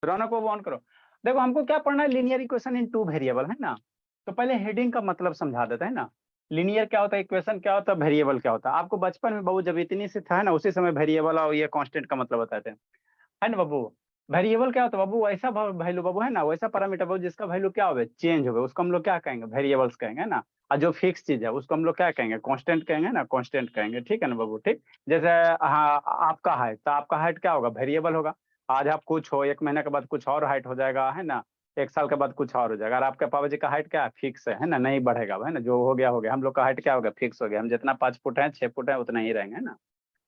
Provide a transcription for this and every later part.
रौनक को ऑन करो। देखो हमको क्या पढ़ना है, linear equation in two variable, है ना। तो पहले हेडिंग का मतलब समझा देते हैं ना। लीनियर क्या होता है, इक्वेशन क्या होता है, वेरिएबल क्या होता है। आपको बचपन में बाबू जब इतनी से था ना, उसी समय वेरिएबल और ये कांस्टेंट का मतलब बताते हैं, है ना बाबू। वेरिएबल क्या होता है बाबू, वैसा वैल्यू बाबू, है ना, वैसा पैरामीटर बाबू जिसका वैल्यू क्या हो चेंज हो, उसको हम लोग क्या कहेंगे, वेरिएबल्स कहेंगे, है ना। और जो फिक्स चीज है उसको हम लोग क्या कहेंगे, कांस्टेंट कहेंगे ना, कांस्टेंट कहेंगे, ठीक है ना बाबू। ठीक, जैसे हाँ आपका हाइट, तो आपका हाइट क्या होगा, वेरिएबल होगा। आज आप कुछ हो, 1 महीने के बाद कुछ और हाइट हो जाएगा, है ना। 1 साल के बाद कुछ और हो जाएगा। और आपके पापा जी का हाइट क्या है, फिक्स है ना, नहीं बढ़ेगा, है ना। जो हो गया हो गया। हम लोग का हाइट क्या हो गया, फिक्स हो गया। हम जितना 5 फुट है, 6 फुट है, उतना ही रहेंगे, है ना।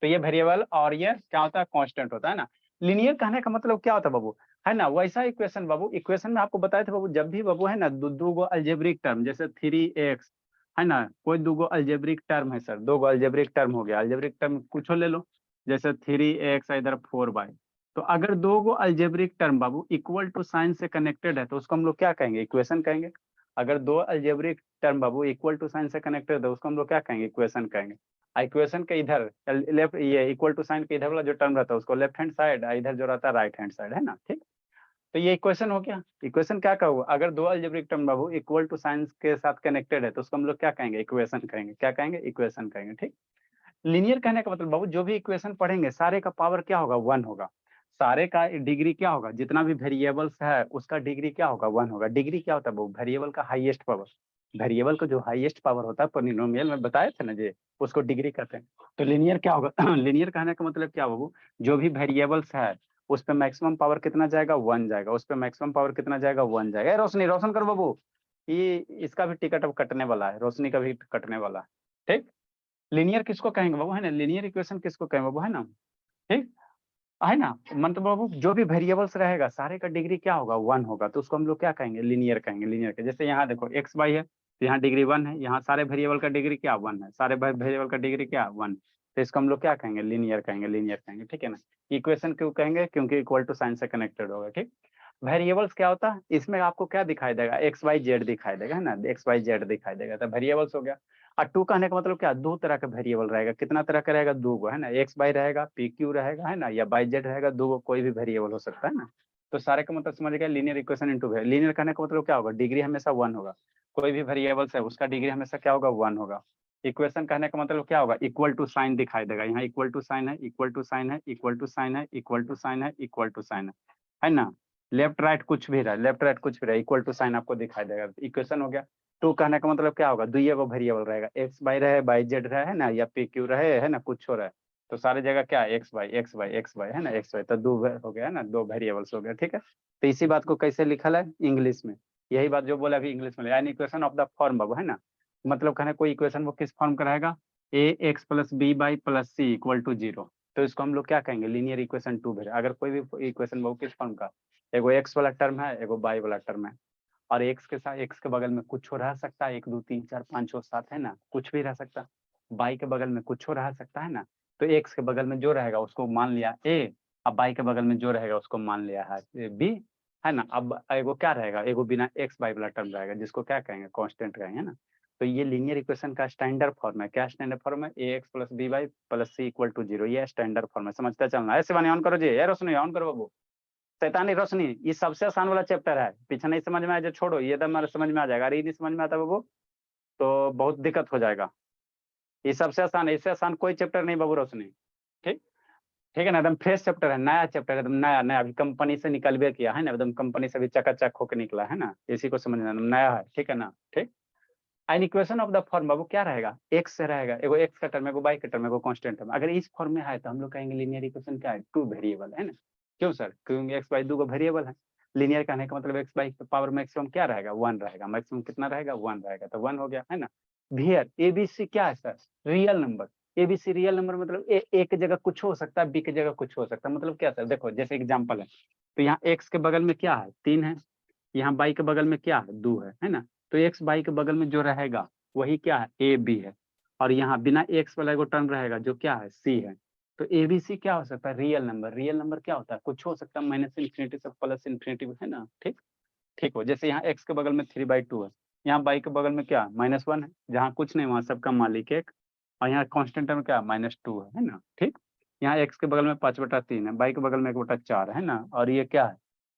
तो ये वेरिएबल और ये क्या होता है, कांस्टेंट होता है ना। लीनियर कहने का मतलब क्या होता है बाबू, है ना, वैसा इक्वेशन बाबू। इक्वेशन में आपको बताए थे बाबू, जब भी बाबू, है ना, दो गो अल्जेब्रिक टर्म, जैसे 3x, है ना, कोई दो गो अल्जेब्रिक टर्म है सर, 2 गो अल्जेब्रिक टर्म हो गया। अल्जेब्रिक टर्म कुछ ले लो, जैसे 3x इधर 4y। तो अगर 2 गो अल्जेब्रिक टर्म बाबू इक्वल टू साइन से कनेक्टेड है, तो उसको हम लोग क्या कहेंगे, इक्वेशन कहेंगे। अगर 2 अल्जेब्रिक टर्म बाबू इक्वल टू साइन से कनेक्टेड है, उसको हम लोग क्या कहेंगे, इक्वेशन कहेंगे। इक्वेशन के इधर लेफ्ट, ये इक्वल टू साइन के इधर वाला जो टर्म रहता है उसको लेफ्ट हैंड साइड, इधर जो रहता है राइट हैंड साइड, है ना। ठीक, तो ये इक्वेशन हो गया। इक्वेशन क्या कहूँ, अगर 2 अलजेब्रिक टर्म बाबू इक्वल टू साइन के साथ कनेक्टेड है, तो उसको हम लोग क्या कहेंगे, इक्वेशन कहेंगे। क्या कहेंगे, इक्वेशन कहेंगे। ठीक, लीनियर कहने का मतलब बाबू, जो भी इक्वेशन पढ़ेंगे सारे का पावर क्या होगा, 1 होगा। सारे का डिग्री क्या होगा, जितना भी वेरिएबल्स है उसका डिग्री क्या होगा, 1 होगा। डिग्री क्या होता है बाबू, वेरिएबल का हाईएस्ट पावर। वेरिएबल का जो हाईएस्ट पावर होता है पॉलिनोमियल में बताए थे ना जी, उसको डिग्री कहते हैं। तो लीनियर क्या होगा लीनियर कहने का मतलब क्या बाबू, जो भी वेरिएबल्स है उस पे मैक्सिमम पावर कितना जाएगा, 1 जाएगा। उस पे मैक्सिमम पावर कितना जाएगा, 1 जाएगा। रोशनी रोशन करो बाबू, ये इसका भी टिकट अब कटने वाला है, रोशनी का भी कटने वाला है। ठीक, लीनियर किसको कहेंगे बाबू, है ना, लीनियर इक्वेशन किसको कहेंगे बाबू, है ना। ठीक, है ना। मतलब बाबू जो भी वेरिएबल्स रहेगा सारे का डिग्री क्या होगा, 1 होगा, तो उसको हम लोग क्या कहेंगे, लीनियर कहेंगे। लीनियर के जैसे यहाँ देखो एक्स वाई है, तो यहाँ डिग्री 1 है, यहाँ सारे वेरिएबल का डिग्री क्या 1 है, सारे वेरिएबल का डिग्री क्या 1। तो इसको हम लोग क्या कहेंगे, लीनियर कहेंगे, लीनियर कहेंगे, ठीक है ना। इक्वेशन क्यों कहेंगे, क्योंकि इक्वल टू साइन से कनेक्टेड होगा। ठीक, वेरिएबल्स क्या होता है, इसमें आपको क्या दिखाई देगा, एक्स वाई जेड दिखाई देगा, है ना, एक्स वाई जेड दिखाई देगा, तो वेरिएबल्स हो गया। और टू कहने का मतलब क्या, 2 तरह का वेरिएबल रहेगा। कितना तरह का रहेगा, 2 गो, है ना। एक्स वाई रहेगा, पी क्यू रहेगा, है ना, या बाई जेड रहेगा, 2 गो कोई भी वेरिएबल हो सकता है ना। तो सारे का मतलब समझ गया, linear equation into variable. Linear कहने का मतलब क्या होगा, डिग्री हमेशा 1 होगा। कोई भी वेरिएबल्स है उसका डिग्री हमेशा क्या होगा, 1 होगा। इक्वेशन कहने का मतलब क्या होगा, इक्वल टू साइन दिखाई देगा। यहाँ इक्वल टू साइन है, इक्वल टू साइन है, इक्वल टू साइन है, इक्वल टू साइन है, इक्वल टू साइन है ना। लेफ्ट राइट कुछ भी रहा, लेफ्ट राइट कुछ भी रहा, इक्वल टू साइन आपको दिखाई देगा, इक्वेशन हो गया। टू कहने का मतलब क्या होगा, दुइये को वेरिएबल रहेगा, एक्स बाई रहे, बाई जेड रहे, है ना, या पी क्यू रहे, है ना, कुछ हो रहा है। तो सारी जगह क्या है, x by x by x by, है ना, एक्स बाई। तो 2 हो गया, है ना, 2 वेरिएबल्स हो गया। ठीक है, तो इसी बात को कैसे लिखल है इंग्लिश में, यही बात जो बोला अभी इंग्लिश में, यानी इक्वेशन ऑफ द फॉर्म बाबू, है ना। मतलब कहना कोई इक्वेशन वो किस फॉर्म का रहेगा, a x plus b y plus c equal to 0। तो इसको हम लोग क्या कहेंगे, लीनियर इक्वेशन 2 है। अगर कोई भी इक्वेशन वो किस फॉर्म का, एगो एक्स वाला टर्म है, एगो बाई वाला टर्म है, और एक्स के साथ, एक्स के बगल में कुछ हो रह सकता है, 1 2 3 4 5 6 7, है ना, कुछ भी रह सकता। बाई के बगल में कुछ हो रह सकता है ना। तो एक्स के बगल में जो रहेगा उसको मान लिया ए, अब बाई के बगल में जो रहेगा उसको मान लिया है बी, है ना। अब एगो क्या रहेगा, एगो बिना एक्स बाई वाला टर्म रहेगा, जिसको क्या कहेंगे, कांस्टेंट कहेंगे, है ना। तो ये लीनियर इक्वेशन का स्टैंडर्ड फॉर्म है। क्या स्टैंडर्ड फॉर्म है, a x plus b y plus c equal to 0। ये स्टैंडर्ड फॉर्म है, समझते चलना। ऐसे बने ऑन करो जी, यार रोशनी ऑन करो बाबू। शैतानी रोशनी, ये सबसे आसान वाला चैप्टर है। पीछे नहीं समझ में आया जो छोड़ो, ये तो समझ में आ जाएगा। अरे ये नहीं समझ में आता बाबू तो बहुत दिक्कत हो जाएगा। ये सबसे आसान है, इससे आसान कोई चैप्टर नहीं बाबू रोशनी। ठीक, ठीक है ना, एकदम फ्रेश चैप्टर है, नया चैप्टर है, एकदम नया नया, अभी कंपनी से निकलवे किया है ना, एकदम कंपनी से भी चकाचक होकर निकला है ना, इसी को समझना, नया है, ठीक है ना। ठीक, an equation of the form बाबू क्या रहेगा, एक्स से रहेगा, एगो एक्स का टर्म, एगो बाई का टर्म, एगो कांस्टेंट टर्म। अगर इस फॉर्म में है तो हम लोग कहेंगे लीनियर इक्वेशन क्या है, 2 वेरिएबल, है ना। क्यों सर, क्योंकि एक्स बाई 2 का वेरिएबल है। लीनियर कहने का मतलब एक्स बाई पावर मैक्सिमम क्या रहेगा, 1 रहेगा। मैक्सिमम कितना रहेगा, 1 रहेगा, तो 1 हो गया, है ना। वियर एबीसी क्या है sir, real number. ABC real number मतलब ए की जगह कुछ हो सकता है, बी की जगह कुछ हो सकता है। मतलब क्या सर, देखो जैसे एग्जाम्पल है, तो यहाँ एक्स के बगल में क्या है, 3 है। यहाँ बाई के बगल में क्या है, 2 है ना। तो एक्स बाई के बगल में जो रहेगा वही क्या है, ए बी है। और यहाँ बिना एक्स वाला एगो टर्म रहेगा जो क्या है, सी है। तो ए बी सी क्या हो सकता है, रियल नंबर। रियल नंबर क्या होता है, कुछ हो सकता है, माइनस इन्फिनिटी से प्लस इन्फिनिटी, है ना। ठीक, ठीक हो, जैसे यहाँ एक्स के बगल में 3/2 है, यहाँ बाई के बगल में क्या -1 है, जहाँ कुछ नहीं वहाँ सबका मालिक एक। और यहाँ कॉन्स्टेंट टर्म क्या -2 है ना। ठीक, यहाँ एक्स के बगल में 5/3 है, बाई के बगल में 1/4 है ना। और ये क्या है,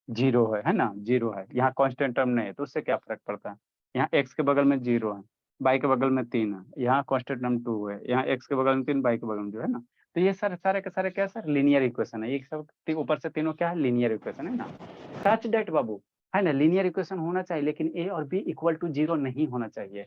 जीरो है ना, जीरो है, यहाँ कांस्टेंट टर्म नहीं है, तो उससे क्या फर्क पड़ता है। यहाँ एक्स के बगल में जीरो है, बाई के बगल में 3 है, यहाँ कांस्टेंट टर्म 2 है, यहाँ एक्स के बगल में 3, बाई के बगल में जो है ना। तो ये सारे के सारे क्या सर, लीनियर इक्वेशन है, ये सब ऊपर से तीनों क्या है, लीनियर इक्वेशन है ना। सच डेट बाबू, है ना, लीनियर इक्वेशन होना चाहिए, लेकिन ए और बी इक्वल टू जीरो नहीं होना चाहिए।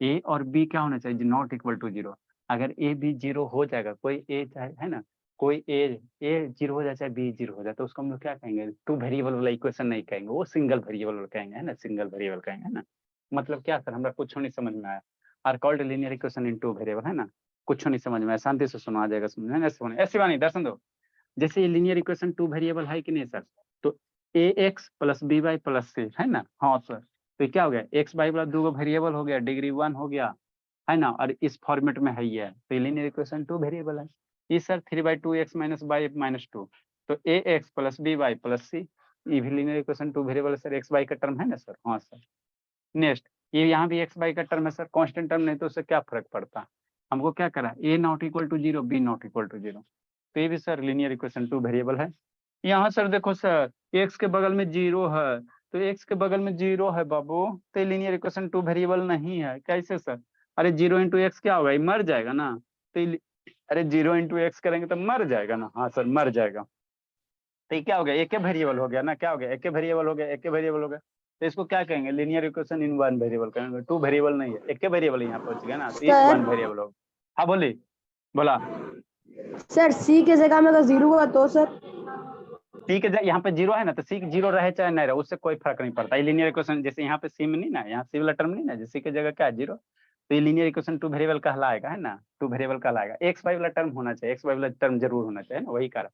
ए और बी क्या होना चाहिए, नॉट इक्वल टू जीरो। अगर ए बी जीरो हो जाएगा, कोई ए चाहे है ना, कोई ए जीरो हो जाए चाहे बी जीरो हो जाए, तो उसको हम लोग क्या कहेंगे, टू वेरिएबल वाला इक्वेशन नहीं कहेंगे, वो सिंगल वेरिएबल कहेंगे, है ना, सिंगल वेरिएबल कहेंगे, है ना। मतलब क्या सर, हमरा कुछ नहीं समझ में आया। Are called linear equation in two variable, है ना। कुछ नहीं समझ में आया, शांति से सुना आ जाएगा, समझ में ऐसे वानी दर्शन दो। जैसे ये लीनियर इक्वेशन टू वेरिएबल है कि नहीं सर, तो a x plus b y plus c, है ना। हाँ सर, तो क्या हो गया, एक्स वाई वाला दो वेरिएबल हो गया, डिग्री 1 हो गया, है ना, और इस फॉर्मेट में है ही है, तो लीनियर इक्वेशन टू वेरिएबल है। ये sir 3/2x minus y minus two, तो a x plus b y plus c, ये भी linear equation two variable sir, x y का टर्म है ना सर। हाँ सर, नेक्स्ट, ये यहाँ भी एक्स वाई का टर्म है सर, कांस्टेंट टर्म नहीं, तो उससे क्या फर्क पड़ता, हमको क्या करा, a not equal to zero, b not equal to zero, तो ये भी sir linear equation two variable है। यहाँ सर देखो सर, एक्स के बगल में जीरो है, तो एक्स के बगल में जीरो है बाबू, तो लीनियर इक्वेशन टू वेरिएबल नहीं है, कैसे सर। अरे जीरो इंटू एक्स क्या होगा, ये मर जाएगा ना, तो अरे जीरो इंटू एक्स करेंगे तो मर जाएगा ना। हाँ सर, मर जाएगा, तो ये क्या हो गया, एक वेरिएबल हो गया ना, क्या हो गया, एक वेरिएबल हो गया, एक वेरिएबल हो गया, तो इसको क्या कहेंगे, linear equation in one variable कहेंगे, टू वेरिएबल नहीं है, एक वेरिएबल यहाँ पहुंच गया ना, तो ये सर वन वेरिएबल होगा। हाँ बोली, बोला। सर सी के जगह में अगर जीरो हुआ तो सर। सी के यहाँ पे जीरो है ना, तो सी जीरो रहे चाहे नहीं रहे, उससे कोई फर्क नहीं पड़ता। ये लीनियर इक्वेशन, जैसे यहाँ पे सी में नहीं ना, यहाँ सी वाला टर्म नहीं ना, जैसे की जगह क्या है, जीरो, तो ये लीनियर इक्वेशन टू वेरिएबल कहलाएगा, है ना, टू वेरिएबल कहलाएगा। एक्स वाई वाला टर्म होना चाहिए, एक्स वाई वाला टर्म जरूर होना चाहिए ना, वही कारण।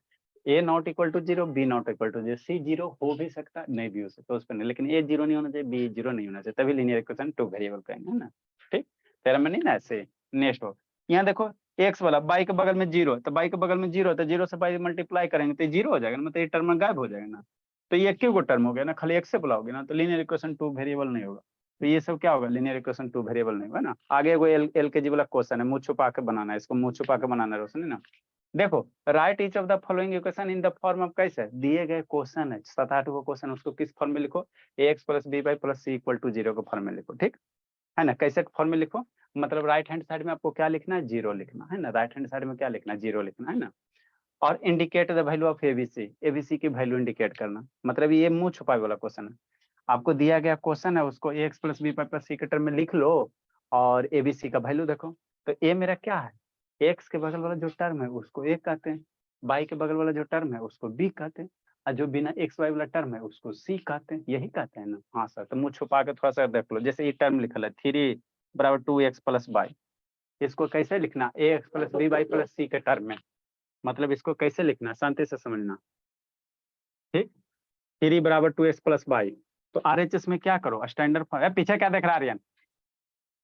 A not equal to zero, b not equal to zero, c zero हो भी सकता नहीं भी हो सकता, उस पर नहीं, लेकिन ए जीरो नहीं होना चाहिए, बी जीरो नहीं होना चाहिए, तभी लीनियर इक्वेशन टू वेरिएबल कहेंगे, है ना। ठीक, तेरा में नहीं ना ऐसे। नेक्स्ट हो, यहाँ देखो, एक्स वाला बाई के बगल में जीरो, तो बाई के बगल में जीरो, तो जीरो से बाई मल्टीप्लाई करेंगे तो जीरो हो जाएगा ना, मतलब ये टर्म गायब हो जाएगा ना, तो ये क्यों को टर्म हो गया ना, खाली एक्स से बुलाओगे ना, तो लीनियर इक्वेशन टू वेरिएबल नहीं होगा। तो ये सब क्या होगा, लीनियर इक्वेशन टू वेरिएबल नहीं होगा ना। आगे वो एल के जी वाला क्वेश्चन है, मुंह छुपा के बनाना है, इसको मुंह छुपा के बनाना है रोशनी ना। देखो, right each of the following equation in the form of, कैसे दिए गए क्वेश्चन है 7-8 को क्वेश्चन, उसको किस फॉर्म में लिखो, a x plus b y plus c equal to zero के फॉर्म में लिखो, ठीक है ना। कैसे फॉर्म में लिखो, मतलब राइट हैंड साइड में आपको क्या लिखना है, जीरो लिखना है ना, राइट हैंड साइड में क्या लिखना है, जीरो लिखना है ना। और indicate the value of ABC, ABC की वैल्यू इंडिकेट करना, मतलब ये मुंह छुपाए वाला क्वेश्चन है। आपको दिया गया क्वेश्चन है, उसको ए x plus B plus c के टर्म में लिख लो, और एबीसी का वैल्यू देखो। तो ए मेरा क्या है, एक्स के बगल वाला जो टर्म है उसको ए कहते हैं, बाई के बगल वाला जो टर्म है उसको बी कहते हैं, और जो बिना एक्स वाई वाला टर्म है उसको सी कहते हैं, यही कहते हैं ना। हाँ सर, तो मुंह छुपा के थोड़ा सा देख लो, जैसे ये टर्म लिखा है 3 = 2x प्लस बाई, इसको कैसे लिखना, a x plus b y plus c के टर्म में, मतलब इसको कैसे लिखना, शांति से समझना, ठीक। 3 = 2x प्लस बाई, तो आरएचएस में क्या करो, स्टैंडर्ड फॉर्म, पीछे क्या देख रहा है आर्यन,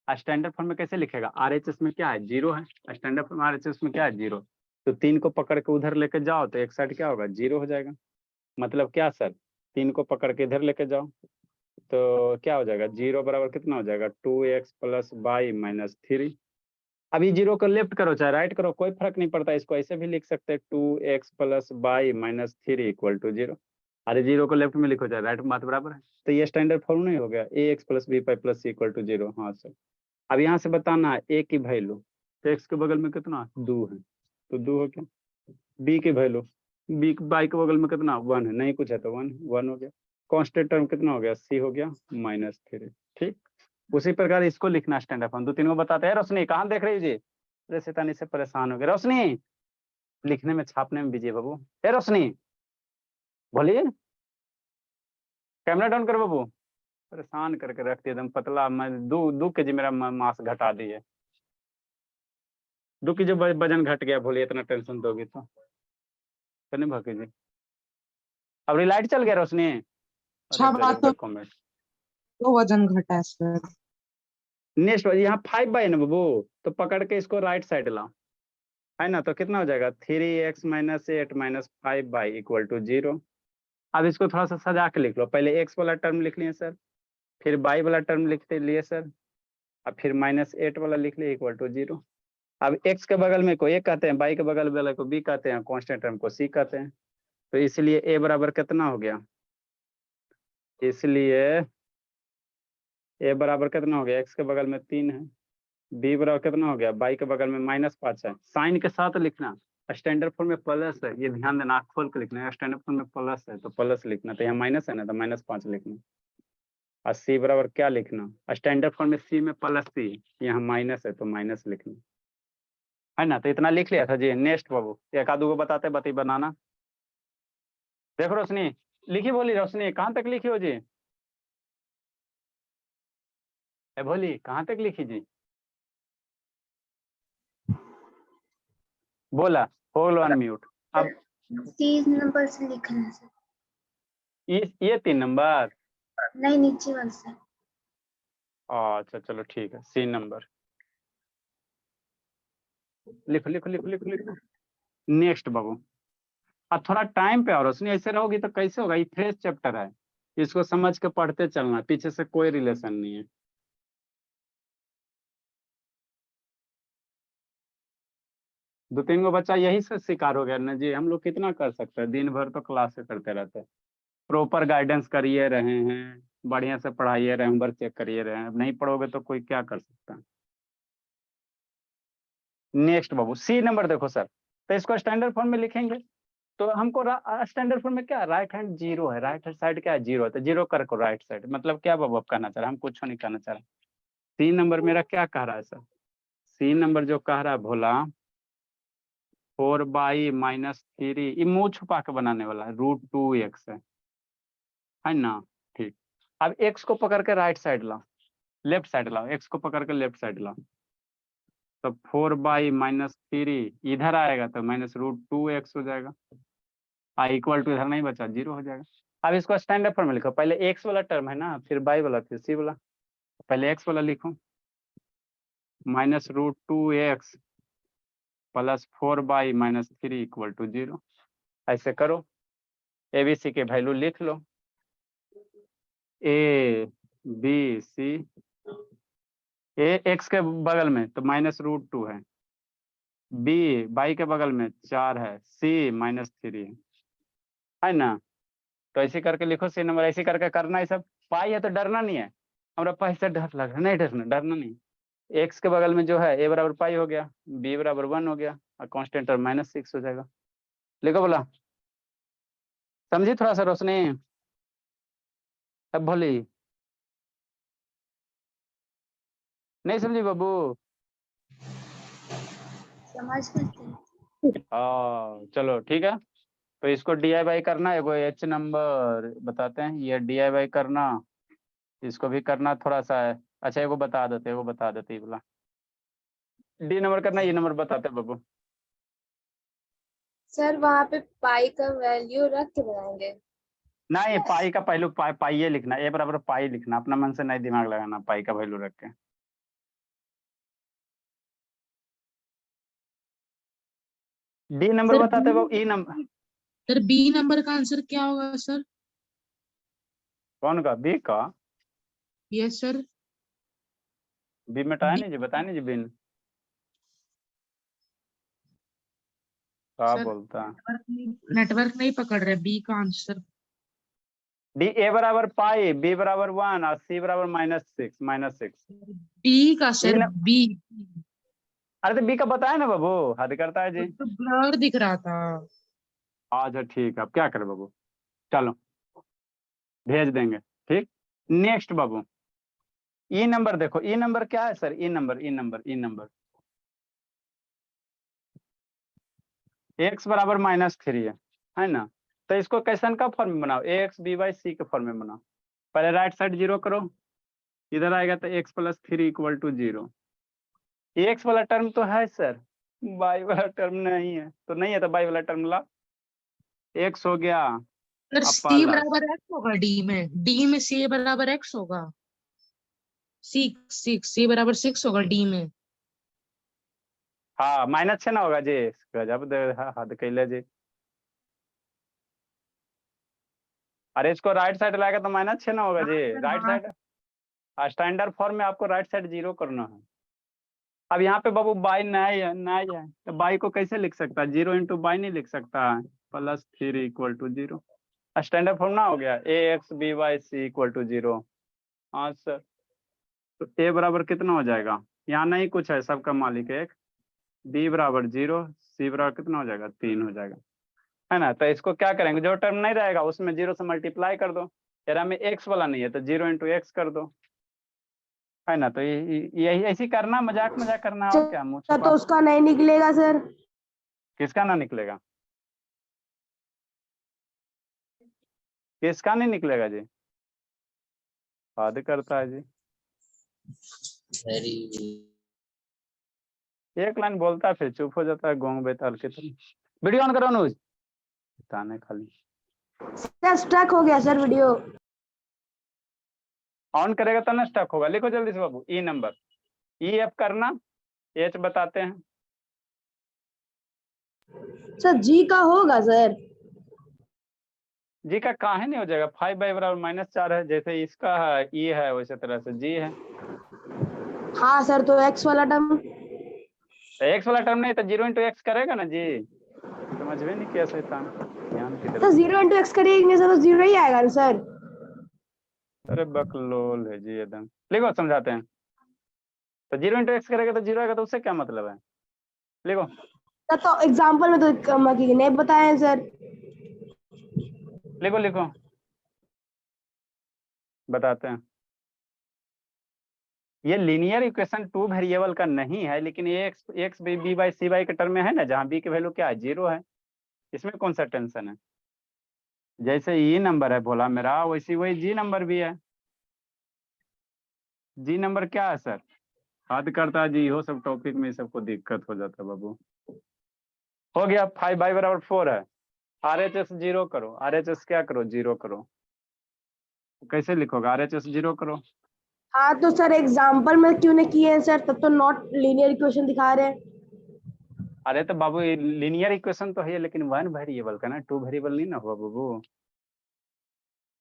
स्टैंडर्ड फॉर्म में कैसे लिखेगा, आरएचएस में क्या है, जीरो है, स्टैंडर्ड फॉर्म आरएचएस में क्या है, जीरो। तो 3 को पकड़ के उधर लेके जाओ, तो एक साइड क्या होगा, जीरो हो जाएगा, मतलब क्या सर, 3 को पकड़ के इधर लेके जाओ, तो क्या हो जाएगा, जीरो बराबर कितना हो जाएगा, 2x प्लस बाई माइनस 3। अभी जीरो को लेफ्ट करो चाहे राइट करो, कोई फर्क नहीं पड़ता, इसको ऐसे भी लिख सकते हैं, 2x plus by minus 3 equal to zero. अरे जीरो को लेफ्ट में लिखो चाहे राइट में, बात बराबर है। तो ये स्टैंडर्ड फॉर्म नहीं हो गया, a x plus b y plus c equal to zero. हाँ सर, अब यहाँ से बताना है ए की वैल्यू, तो एक्स के बगल में कितना 2 है, तो 2 हो गया। बी की वैल्यू, बी बाई के बगल में कितना 1 है, नहीं कुछ है तो 1 1 हो गया। कांस्टेंट टर्म कितना हो गया, सी हो गया -3, ठीक। उसी प्रकार इसको लिखना स्टैंडर्ड फॉर्म, 2-3 को बताते हैं। रोशनी कहाँ देख रही है जी, अरे शैतानी से परेशान हो गए रोशनी, लिखने में छापने में बिजी है बाबू। ए रोशनी बोलिए, कैमरा डाउन करो बाबू, परेशान करके रखती है एकदम, पतला, मैं 2 केजी मेरा मांस घटा दी है, 2 केजी वजन घट गया, बोलिए इतना टेंशन दोगी तो नहीं भागी जी। अब लाइट चल गया रोशनी, अरे अच्छा बात गजब का तो कॉमेंट। वजन घटा है सर। नेक्स्ट यहाँ 5 है ना बाबू, तो पकड़ के इसको राइट साइड लाओ, है ना, तो कितना हो जाएगा 3x minus 8 minus 5 equal to 0। अब इसको थोड़ा सा सजा के लिख लो, पहले एक्स वाला टर्म लिख लिए सर, फिर बाई वाला टर्म लिखते लिए सर, अब फिर -8 वाला लिख लिए इक्वल टू 0। अब एक्स के बगल में को ए कहते हैं, बाई के बगल वाले को बी कहते हैं, कांस्टेंट टर्म को सी कहते हैं, तो इसलिए ए बराबर कितना हो गया, इसलिए ए बराबर कितना हो गया, एक्स के बगल में 3 है, बी बराबर कितना हो गया, बाई के बगल में -5 है। साइन के साथ लिखना, स्टैंडर्ड फॉर्म में प्लस है, ये ध्यान देना, आँख खोल के लिखना है। स्टैंडर्ड फॉर्म में प्लस है तो प्लस लिखना, तो यहाँ माइनस है ना तो -5 लिखना। और सी बराबर क्या लिखना, स्टैंडर्ड फॉर्म में सी में प्लस सी, यहाँ माइनस है तो माइनस लिखना, है ना। तो इतना लिख लिया था जी। नेक्स्ट बाबू, एक आधू को बताते बती बनाना। देखो रोशनी लिखी, बोली रोशनी कहाँ तक लिखी हो जी, ए भोली कहाँ तक लिखी जी, बोला हो लो अनम्यूट। अब 3 नंबर से लिखना है सर। ये 3 नंबर, नहीं, नीचे वाला सर। अच्छा चलो ठीक है, 3 नंबर लिखो लिखो लिखो लिखो लिखो। नेक्स्ट बाबू, अब थोड़ा टाइम पे, और रोशनी ऐसे रहोगी तो कैसे होगा, ये फ्रेश चैप्टर है, इसको समझ के पढ़ते चलना, पीछे से कोई रिलेशन नहीं है। दो तीन गो बच्चा यही से शिकार हो गया ना जी, हम लोग कितना कर सकते हैं, दिन भर तो क्लास से करते रहते हैं। प्रॉपर गाइडेंस करिए रहे हैं, बढ़िया से पढ़ाइए रहे, होमवर्क चेक करिए रहे हैं, अब नहीं पढ़ोगे तो कोई क्या कर सकता है। नेक्स्ट बाबू, सी नंबर देखो सर, तो इसको स्टैंडर्ड फॉर्म में लिखेंगे, तो हमको स्टैंडर्ड फॉर्म में क्या, राइट हैंड जीरो है, राइट हैंड साइड क्या है, जीरो है, तो जीरो कर को राइट साइड, मतलब क्या बाबू आप कहना चाह रहे हैं, हम कुछ नहीं कहना चाह रहे। सी नंबर मेरा क्या कह रहा है सर, सी नंबर जो कह रहा है भोला, 4/-3, ये मुंह छुपा के बनाने वाला है, √2x है ना। ठीक, अब x को पकड़ के राइट साइड लाओ, लेफ्ट साइड लाओ, x को पकड़ के लेफ्ट साइड लाओ, तो 4/-3 इधर आएगा तो -√2x हो जाएगा, इक्वल टू इधर नहीं बचा, 0 हो जाएगा। अब इसको स्टैंडर्ड फॉर्म में लिखो, पहले x वाला टर्म है ना, फिर बाई वाला, फिर सी वाला, पहले x वाला लिखो, -√2x + 4/-3 = 0। ऐसे करो, ABC के वैल्यू लिख लो, A B C, A x के बगल में तो -√2 है, B बाई के बगल में 4 है, C -3 है ना। तो ऐसे करके लिखो सी नंबर, ऐसे करके करना है सब। पाई है तो डरना नहीं है, हमारा पाई से डर लग रहा, नहीं डरना, डरना नहीं। एक्स के बगल में जो है a बराबर पाई हो गया, b बराबर 1 हो गया, और कांस्टेंट टर्म -6 हो जाएगा। लिखो बोला, समझी थोड़ा सा रोशनी, अब भोली नहीं समझी बाबू, समझ गए। चलो ठीक है। तो इसको DIY करना है, कोई h नंबर बताते हैं, ये DIY करना, इसको भी करना थोड़ा सा है। अच्छा एगो बता देते, वो बता देते ये बोला, D नंबर करना, ये नंबर बताते बाबू। सर वहाँ पे पाई का वैल्यू रख के बनाएंगे। नहीं, पाई का पहलू पाइये लिखना, a बराबर पाई लिखना, अपना मन से नहीं दिमाग लगाना, पाई का वैल्यू रख के। D नंबर बताते बाबू, E number sir B number का आंसर क्या होगा सर? कौन का, B का, यस सर। B मिटाया नहीं जी, बताया नहीं जी, बिन क्या सर बोलता है, नेटवर्क नहीं पकड़ रहे, बी का आंसर। D A बराबर पाई, B बराबर 1 और C बराबर -6। बी का सर, बी। अरे तो B का बताया ना बाबू, हद करता है जी। तो ब्लर दिख रहा था। अच्छा ठीक है, अब क्या करें बाबू, चलो भेज देंगे, ठीक। नेक्स्ट बाबू, E नंबर देखो, E नंबर क्या है सर, E नंबर x बराबर -3 है ना। तो इसको कैसन का फॉर्म में बनाओ, ax b/c के फॉर्म में बनाओ। पहले राइट साइड 0 करो, इधर आएगा तो x + 3 = 0। x वाला टर्म तो है सर, y वाला टर्म नहीं है, तो नहीं है तो y वाला टर्म ला, x हो गया, सर अब सी प्लस, बराबर एक्स होगा, डी में सी बराबर एक्स होगा, सी बराबर 6 होगा डी में। हाँ -6 ना होगा जी, गजब दे हद कैले जी। अरे इसको राइट साइड लाएगा तो -6 ना होगा जी, राइट साइड स्टैंडर्ड फॉर्म में आपको राइट साइड 0 करना है। अब यहाँ पे बाबू बाई नहीं है तो बाई को कैसे लिख सकता है, 0 × बाई नहीं लिख सकता है, +3 = 0। स्टैंडर्ड फॉर्मूला हो गया a x b y c equal to 0। हाँ सर, तो ए बराबर कितना हो जाएगा, यहाँ नहीं कुछ है, सबका मालिक एक, बी बराबर 0, सी बराबर कितना हो जाएगा 3 हो जाएगा, है ना। तो इसको क्या करेंगे, जो टर्म नहीं रहेगा उसमें 0 से मल्टीप्लाई कर दो, तेरा में एक्स वाला नहीं है तो 0 इंटू एक्स कर दो, है ना। तो यही ऐसी करना, मजाक मजाक करना, और क्या मुँह सर छुपा। तो उसका नहीं निकलेगा सर। किसका ना निकलेगा, किसका नहीं निकलेगा जी, बात करता है जी। एक लाइन बोलता है फिर चुप हो जाता है, गोंग बेताल की तरह। वीडियो ऑन करो अनुज, ताने खाली। सर स्टक हो गया सर वीडियो। ऑन करेगा तो ना स्टक होगा, लिखो जल्दी से बाबू, ई नंबर, ई एफ करना, एच बताते हैं। सर जी का होगा सर। जी का काहे नहीं हो जाएगा, 5 बराबर -4 है, जैसे इसका है ई है वैसे तरह से जी है। हाँ सर, तो एक्स वाला टर्म। तो एक्स वाला टर्म नहीं तो 0 इंटू एक्स करेगा ना जी, समझ में नहीं किया शैतान, ध्यान की तो तरफ। 0 इंटू एक्स करेंगे सर तो 0 ही आएगा ना सर। अरे बकलोल है जी एकदम, लिखो समझाते हैं। तो 0 इंटू एक्स करेगा तो 0 आएगा, तो उससे क्या मतलब है, लिखो। सर तो एग्जाम्पल में तो नहीं बताए सर। लिखो लिखो, बताते हैं। ये लीनियर इक्वेशन 2 वेरिएबल का नहीं है, लेकिन ये x b by c by के टर्म में है ना, जहाँ बी की वैल्यू क्या है 0 है, इसमें कौन सा टेंशन है। जैसे ई नंबर है बोला मेरा, वैसी वही जी नंबर भी है। जी नंबर क्या है सर, हद करता है जी, हो सब टॉपिक में सबको दिक्कत हो जाता है बाबू। हो गया 5 बराबर 4 है, आर एच एस 0 करो, आर एच एस क्या करो 0 करो, कैसे लिखोगे, आर एच एस 0 करो। हाँ तो सर एग्जाम्पल में क्यों नहीं किए हैं सर, तब तो नॉट लीनियर इक्वेशन दिखा रहे हैं। अरे तो बाबू लीनियर इक्वेशन तो है, लेकिन 1 वेरिएबल का ना, 2 वेरिएबल नहीं ना हुआ बाबू।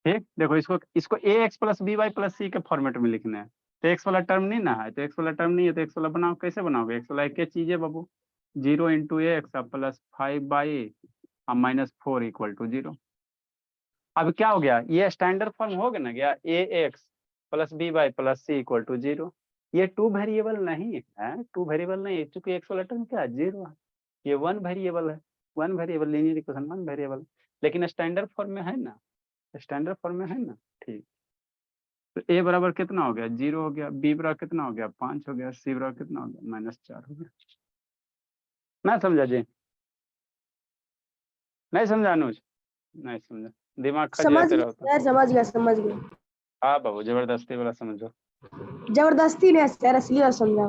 ठीक, देखो इसको a x plus b y plus c के फॉर्मेट में लिखना है, तो एक्स वाला टर्म नहीं ना है, तो एक्स वाला टर्म नहीं है तो एक्स वाला बनाओ, कैसे बनाओगे, एक्स वाला एक चीज है बाबू, 0 into x plus 5 -4 equal to 0। अब क्या हो गया, ये स्टैंडर्ड फॉर्म हो गया ना, गया a x plus b y plus c equal to 0। ये 2 वेरिएबल नहीं है, 2 वेरिएबल नहीं है, चूंकि एक्स वाला टर्म क्या है 0 है, ये 1 वेरिएबल है, 1 वेरिएबल लीनियर इक्वेशन 1 वेरिएबल, लेकिन स्टैंडर्ड फॉर्म में है ना, स्टैंडर्ड फॉर्म में है ना। ठीक, तो ए बराबर कितना हो गया 0 हो गया, बी बराबर कितना हो गया 5 हो गया, सी बराबर कितना हो गया -4 हो गया। ना समझा जी, नहीं समझा अनुज, नहीं समझा, दिमाग समझ खजाते गया रहता। सर, समझ गया समझ गया। हाँ बाबू, जबरदस्ती वाला समझो। जबरदस्ती नहीं सर, इसलिए समझा।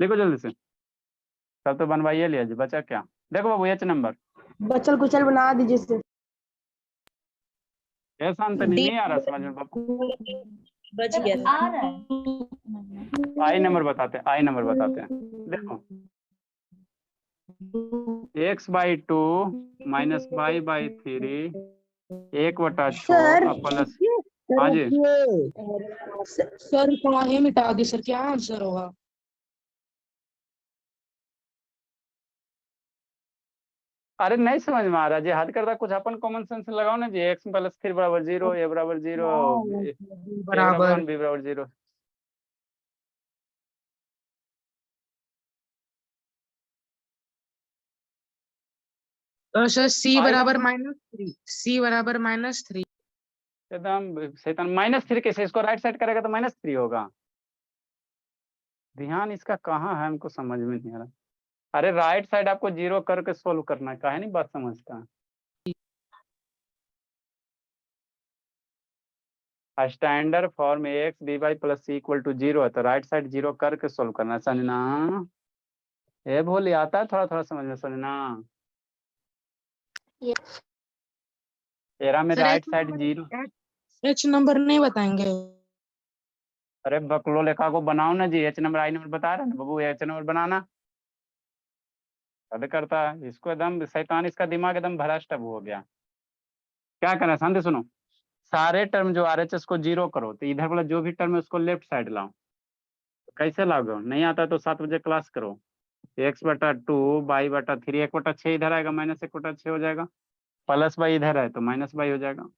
लिखो जल्दी से, सब तो बनवाइए लिया जी, बचा क्या, देखो बाबू एच नंबर, बचल कुचल बना दीजिए सर। ऐसा अंत नहीं आ रहा समझ में बाबू। बच गया आ रहा है। आई नंबर बताते हैं, आई नंबर बताते हैं, देखो x/2 minus y/3 1/6 sir plus, हाँ जी सर काहे मिटा दी सर, क्या आंसर होगा। अरे नहीं समझ में आ रहा जी, हद करता कुछ अपन कॉमन सेंस लगाओ ना जी, x प्लस 3 बराबर 0, a बराबर 0, a बराबर बराबर 1, b बराबर 0। सर सी आई बराबर नंबर -3, सी बराबर -3। एकदम शैतान, -3 कैसे, इसको राइट साइड करेगा तो -3 होगा, ध्यान इसका कहाँ है हमको समझ में नहीं आ रहा। अरे राइट साइड आपको 0 करके सोल्व करना है, काहे नहीं बात समझता। Standard form x b y plus c equal to 0 है, तो राइट साइड 0 करके सोल्व करना है, समझना। ये भोली आता है थोड़ा थोड़ा समझ में, समझना। एरा में sir right side 0। H number नहीं बताएंगे। अरे बकलो लेखा को बनाओ ना जी, एच नंबर आई नंबर बता रहे हैं ना बाबू, एच नंबर बनाना हद करता है, इसको एकदम शैतान, इसका दिमाग एकदम भ्रष्ट हो गया। क्या करना है शांति सुनो, सारे टर्म जो RHS को 0 करो, तो इधर वाला जो भी टर्म है उसको लेफ्ट साइड लाओ। कैसे लाओगे, नहीं आता तो 7 बजे क्लास करो, x/2 y/3 1/6 इधर आएगा, -1/6 हो जाएगा, प्लस बाई इधर है तो माइनस बाई हो जाएगा।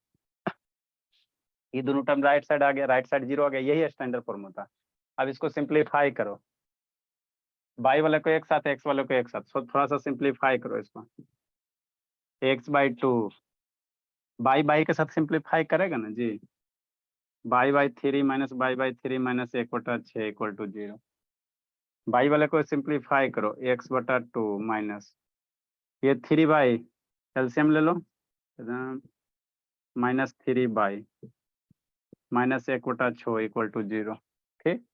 ये दोनों टर्म राइट साइड आ गया, राइट साइड 0 आ गया, यही स्टैंडर्ड फॉर्म होता है। अब इसको सिंप्लीफाई करो, बाई वाले को एक साथ, एक्स वाले को एक साथ, थोड़ा सा सिंप्लीफाई करो इसको। x/2 बाई बाई के साथ सिंप्लीफाई करेगा ना जी, बाई/3 माइनस बाई/3 माइनस 1/6 इक्वल टू 0। बाई वाले को सिंप्लीफाई करो, x/2 माइनस ये 3 बाई, एलसीएम ले लो, minus 3 y minus 1/6 equal to 0। ठीक,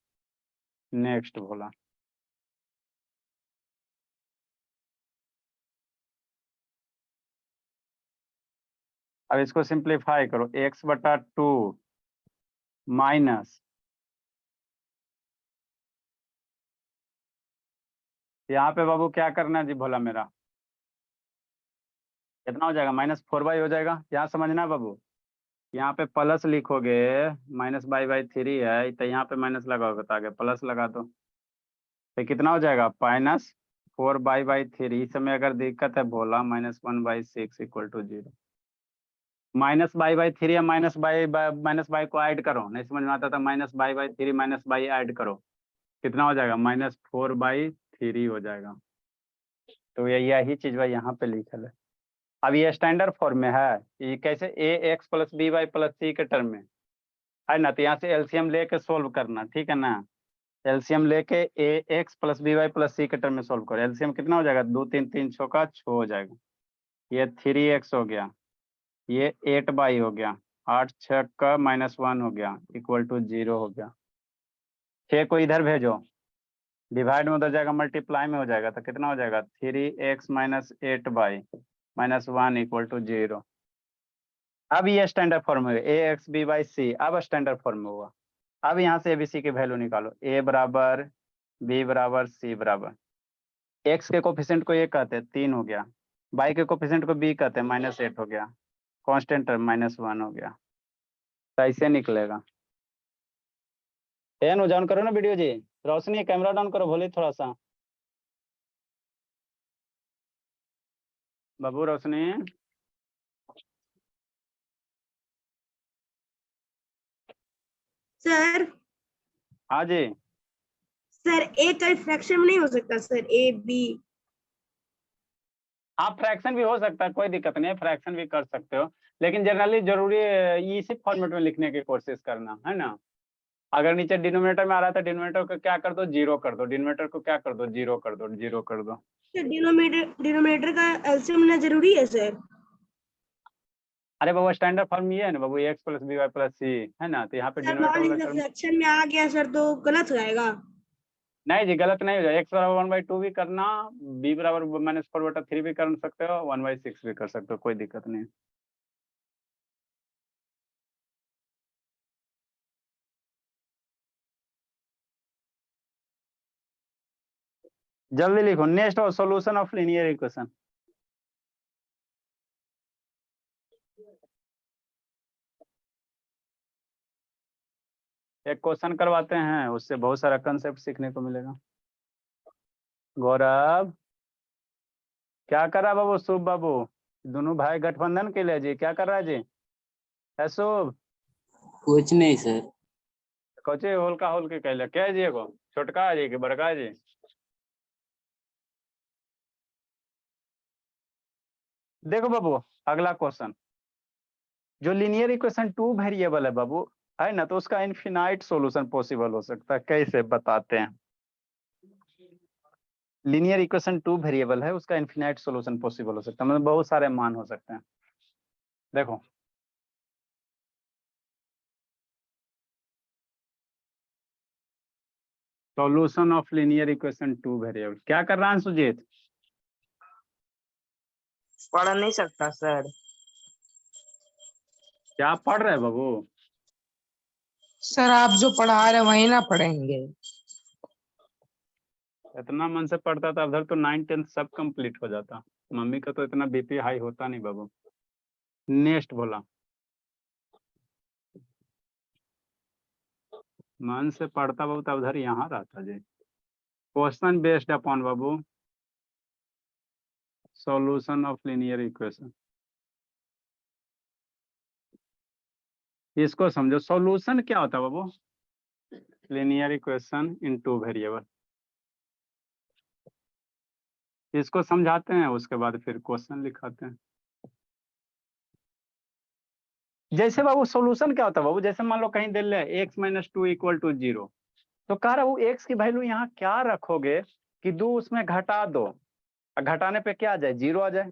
नेक्स्ट बोला। अब इसको सिंप्लीफाई करो, x/2 माइनस यहाँ पे बाबू क्या करना है जी भोला मेरा, कितना हो जाएगा, -4 हो जाएगा। यहाँ समझना बाबू, यहाँ पे प्लस लिखोगे, -बाई/3 है तो यहाँ पे माइनस लगाओगे तो आगे प्लस लगा दो, तो कितना हो जाएगा -4 बाई/3। इस समय अगर दिक्कत है बोला -1/6 इक्वल टू 0। -बाई/3 या माइनस बाई को ऐड करो, नहीं समझ में आता था, -बाई/3 माइनस बाई ऐड करो, कितना हो जाएगा -4/3 हो जाएगा। तो यही चीज भाई यहाँ पे लिखल है। अब ये स्टैंडर्ड फॉर्म में है, ये कैसे ax + by + c के टर्म में है ना, तो यहाँ से एलसीएम लेके सोल्व करना, ठीक है ना। एलसीएम लेके ax + by + c के टर्म में सोल्व करो। एलसीएम कितना हो जाएगा, 2 3 3 6 का 6 हो जाएगा। ये 3x हो गया, ये 8y हो गया, 8 6 का -1 हो गया इक्वल टू 0 हो गया। 6 को इधर भेजो, डिवाइड में उधर जाएगा, मल्टीप्लाई में हो जाएगा, तो कितना हो जाएगा 3x - 8y -1 इक्वल टू 0। अब ये स्टैंडर्ड फॉर्म है ax b/c, अब स्टैंडर्ड फॉर्म में हुआ। अब यहाँ से abc की वैल्यू निकालो, a बराबर b बराबर c बराबर, x के कोफिशिएंट को a कहते हैं 3 हो गया, y के कोफिशिएंट को b कहते हैं -8 हो गया, कांस्टेंट टर्म -1 हो गया, तो ऐसे निकलेगा। एन डाउन करो ना वीडियो जी, रोशनी कैमरा डाउन करो, बोले थोड़ा सा बाबू रोशनी। सर हाँ जी, सर ए का फ्रैक्शन में नहीं हो सकता सर, ए बी। हाँ फ्रैक्शन भी हो सकता है, कोई दिक्कत नहीं है, फ्रैक्शन भी कर सकते हो, लेकिन जनरली जरूरी है इसी फॉर्मेट में लिखने की कोशिश करना है ना। अगर नीचे डिनोमिनेटर में आ रहा था, डिनोमिनेटर को क्या कर दो, 0 कर दो, डिनोमिनेटर को क्या कर दो, 0 कर दो, 0 कर दो। डिनोमिनेटर का एलसीएम लेना जरूरी है सर। अरे बाबू स्टैंडर्ड फॉर्म ये है ना बाबू, x + by + c है ना, तो यहाँ पे सर मान डिनोमिनेटर वाला लीजिए टर्म फ्रैक्शन में आ गया सर तो गलत हो जाएगा। नहीं जी, गलत नहीं हो जाए। x बराबर 1/2 भी करना, b बराबर -4/3 भी कर सकते हो, 1/6 भी कर सकते हो, कोई दिक्कत नहीं। जल्दी लिखो, नेक्स्ट और सॉल्यूशन ऑफ लीनियर इक्वेशन। एक क्वेश्चन करवाते हैं, उससे बहुत सारा कंसेप्ट सीखने को मिलेगा। गौरव क्या कर रहा है बाबू, शुभ बाबू, दोनों भाई गठबंधन के लिए जी, क्या कर रहा है जी, है शुभ? कुछ नहीं सर। कोचे होल का होल के कहले क्या जी, एगो छोटका है जी कि बड़का है जी? देखो बाबू अगला क्वेश्चन, जो लीनियर इक्वेशन 2 वेरिएबल है बाबू, है ना, तो उसका इनफिनाइट सॉल्यूशन पॉसिबल हो सकता है, कैसे बताते हैं। लीनियर इक्वेशन 2 वेरिएबल है, उसका इनफिनाइट सॉल्यूशन पॉसिबल हो सकता है, मतलब बहुत सारे मान हो सकते हैं। देखो solution of linear equation 2 variable, क्या कर रहा है सुजीत? पढ़ नहीं सकता सर। क्या पढ़ रहे हैं बाबू? सर आप जो पढ़ा रहे वही ना पढ़ेंगे। इतना मन से पढ़ता था उधर तो 9 10 सब कंप्लीट हो जाता, मम्मी का तो इतना बीपी हाई होता नहीं बाबू। नेक्स्ट बोला, मन से पढ़ता बाबू तो उधर यहाँ रहता जी। क्वेश्चन बेस्ड अपॉन बाबू सॉल्यूशन ऑफ लीनियर इक्वेशन, इसको समझो, सॉल्यूशन क्या होता है बाबू? Linear equation in two variable. इसको समझाते हैं, उसके बाद फिर क्वेश्चन लिखाते हैं। जैसे बाबू सॉल्यूशन क्या होता है बाबू? जैसे मान लो कहीं दे ले x minus two equal to 0, तो कह रहा हूँ x की वैल्यू यहाँ क्या रखोगे कि 2 उसमें घटा दो, और घटाने पे क्या आ जाए? 0 आ जाए।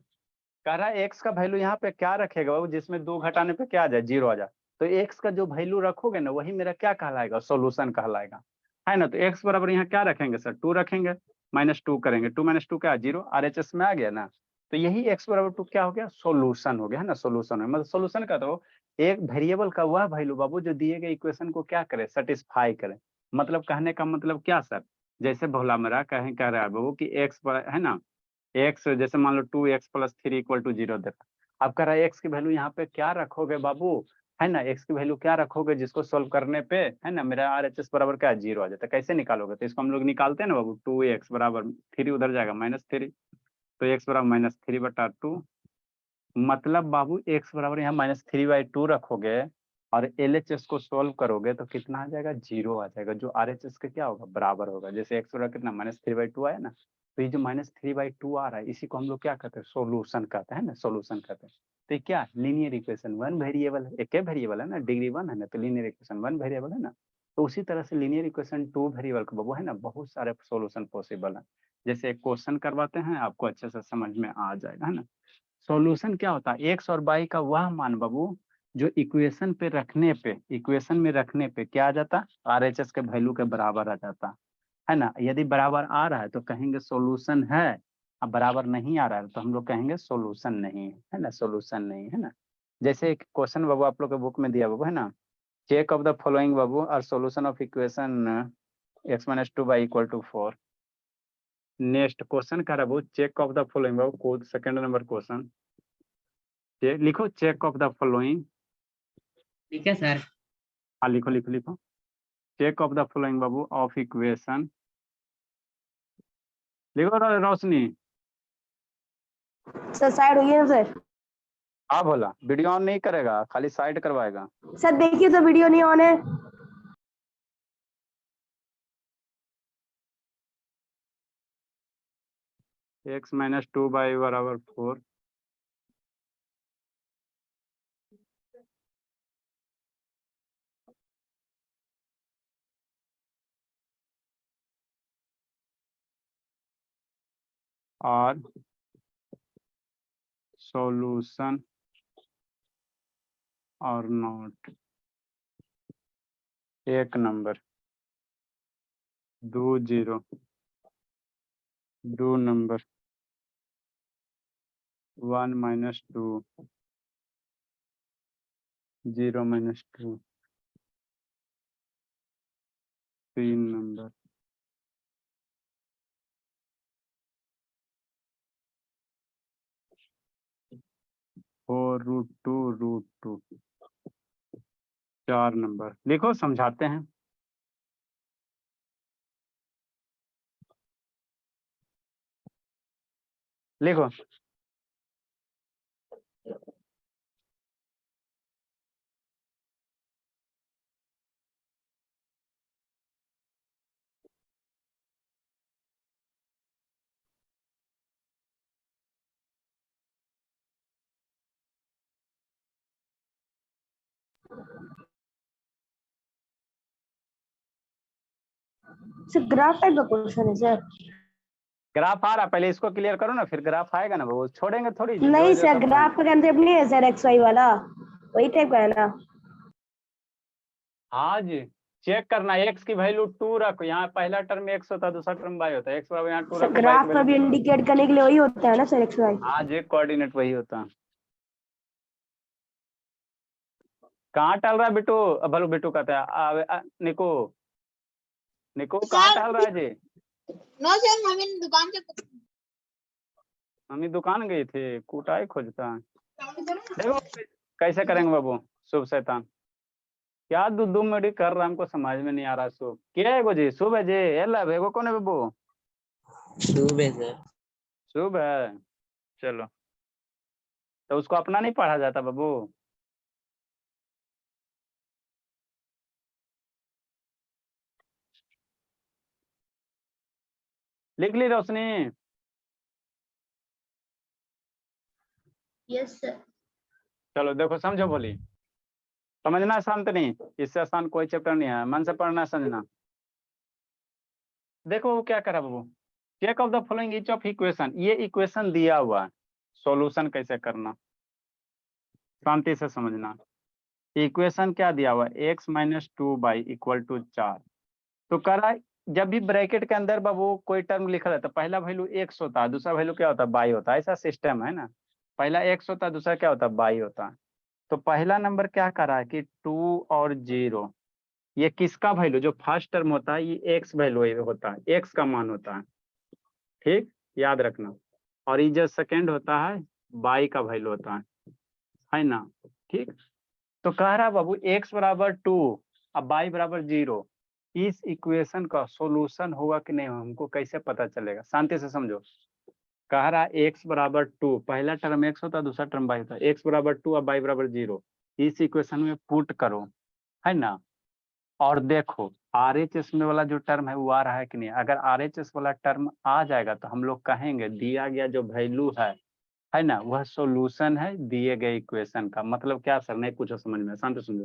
कह रहा है x का वैल्यू यहाँ पे क्या रखेगा बाबू जिसमें 2 घटाने पे क्या आ जाए? 0 आ जाए। तो x का जो वैल्यू रखोगे ना, वही मेरा क्या कहलाएगा? सॉल्यूशन कहलाएगा, है ना। तो x बराबर यहाँ क्या रखेंगे सर? 2 रखेंगे, माइनस 2 करेंगे, 2 माइनस 2 क्या? 0। RHS में आ गया ना, तो यही x बराबर 2 क्या हो गया? सॉल्यूशन हो गया, है ना। सॉल्यूशन है मतलब सॉल्यूशन का तो एक वेरिएबल का वह वैल्यू बाबू जो दिए गए इक्वेशन को क्या करे? सेटिस्फाई करे। मतलब कहने का मतलब क्या सर? जैसे भोला मेरा कह रहा है बाबू कि x है ना, x जैसे मान लो 2x प्लस 3 इक्वल टू 0 देता। अब कह रहा है x की वैल्यू यहाँ पे क्या रखोगे बाबू, है ना। x की वैल्यू क्या रखोगे जिसको सोल्व करने पे, है ना, मेरा RHS बराबर क्या? 0 आ जाता है। कैसे निकालोगे? तो इसको हम लोग निकालते हैं ना बाबू, 2x बराबर 3 उधर जाएगा -3, तो x बराबर -3/2। मतलब बाबू x बराबर यहाँ -3/2 रखोगे और LHS को सोल्व करोगे तो कितना आ जाएगा? 0 आ जाएगा, जो RHS के क्या होगा? बराबर होगा। जैसे x बराबर कितना? -3/2 आया ना, तो ये जो -3/2 आ रहा है इसी को हम लोग क्या कहते हैं? सोल्यूशन कहते हैं ना, सोल्यूशन कहते हैं। तो ये क्या? लीनियर इक्वेशन 1 वेरिएबल है, एक वेरिएबल है ना, डिग्री 1 है ना, तो लीनियर इक्वेशन 1 वेरिएबल है ना। तो उसी तरह से लीनियर इक्वेशन 2 वेरिएबल का बाबू है ना, बहुत सारे सोल्यूशन पॉसिबल है। जैसे एक क्वेश्चन करवाते हैं, आपको अच्छे से समझ में आ जाएगा, है ना। सॉल्यूशन क्या होता है? एक्स और वाई का वह मान बाबू जो इक्वेशन पे रखने पे, इक्वेशन में रखने पे क्या आ जाता? RHS के वैल्यू के बराबर आ जाता, है ना। यदि बराबर आ रहा है तो कहेंगे सॉल्यूशन है, अब बराबर नहीं आ रहा है तो हम लोग कहेंगे सॉल्यूशन नहीं है ना, सॉल्यूशन नहीं है ना। जैसे एक क्वेश्चन बाबू आप लोग के बुक में दिया बाबू, है ना, चेक ऑफ द फॉलोइंग बाबू और solution of equation x minus 2 by equal to 4। Next question कर रहा चेक ऑफ द फॉलोइंग बाबू, कोड सेकंड नंबर क्वेश्चन लिखो, चेक ऑफ द फॉलोइंग। ठीक है सर। हाँ लिखो लिखो लिखो, चेक ऑफ द फॉलोइंग बाबू ऑफ इक्वेशन। लिखो रोशनी। सर साइड होइए ना सर। हाँ बोला, वीडियो ऑन नहीं करेगा, खाली साइड करवाएगा। सर देखिए तो वीडियो नहीं ऑन है। x माइनस 2 बाई बराबर 4। और सॉल्यूशन और नॉट, एक number, 2 0, 2 number, 1 minus 2, 0 minus 2, 3 number, 4 √2 4 number. लिखो समझाते हैं। लिखो सर ग्राफ टाइप का क्वेश्चन है सर। ग्राफ आ रहा, पहले इसको क्लियर करो ना, फिर ग्राफ आएगा ना, वो छोड़ेंगे थोड़ी नहीं सर, ग्राफ का कंसेप्ट नहीं है सर, एक्स वाई वाला वही टाइप का है ना। हाँ जी, चेक करना, x की वैल्यू 2 रखो, यहाँ पहला टर्म x होता है, दूसरा टर्म y होता है, x बराबर यहाँ 2 सर रखो, y की ग्राफ का भी वैल्यू। इंडिकेट करने के लिए वही होता है ना सर, एक्स वाई। हाँ जी, कोऑर्डिनेट वही होता है। कहाँ टल रहा है बिट्टू? भलो बिट्टू कहता है निको, निको कहाँ टल रहा है जी? नो सर, मम्मी दुकान पे। मम्मी दुकान गई थी, कुटाई खोजता है। देखो कैसे करेंगे बाबू, शुभ शैतान क्या दू मिनट कर रहा, हमको समझ में नहीं आ रहा। शुभ क्या है गो जी? शुभ है जी, एला भेगो कौन है बाबू? शुभ है सर। शुभ है, चलो। तो उसको अपना नहीं पढ़ा जाता बाबू? लिख ली रोशनी? Yes sir. चलो देखो समझो बोली, समझना आसान तो नहीं, इससे आसान कोई चैप्टर नहीं है, मन से पढ़ना समझना। देखो वो क्या करा बाबू, check of the following each of equation, ये इक्वेशन दिया हुआ है, सॉल्यूशन कैसे करना, शांति से समझना। इक्वेशन क्या दिया हुआ है, x minus 2y equal to 4। तो करा, जब भी ब्रैकेट के अंदर बाबू कोई टर्म लिखा रहता है, पहला वैल्यू x होता है, दूसरा वैल्यू क्या होता है, y होता है, ऐसा सिस्टम है ना। पहला x होता है, दूसरा क्या होता है, y होता है। तो पहला नंबर क्या करा है कि 2 और 0, ये किसका वैल्यू, जो फर्स्ट टर्म होता है ये x वैल्यू होता है, x का मान होता है, ठीक, याद रखना। और ये जो सेकेंड होता है y का वैल्यू होता है ना, ठीक। तो कह रहा बाबू x बराबर 2 और y बराबर 0, इस इक्वेशन का सॉल्यूशन होगा कि नहीं, हमको कैसे पता चलेगा, शांति से समझो। कह रहा x बराबर 2, पहला टर्म x होता है, दूसरा टर्म y होता है, x बराबर 2 और y बराबर 0, इस इक्वेशन में पुट करो, है ना। और देखो RHS में वाला जो टर्म है वो आ रहा है कि नहीं, अगर RHS वाला टर्म आ जाएगा तो हम लोग कहेंगे दिया गया जो वैल्यू है ना, वह सॉल्यूशन है दिए गए इक्वेशन का। मतलब क्या सर, नहीं कुछ समझ में, शांत समझो,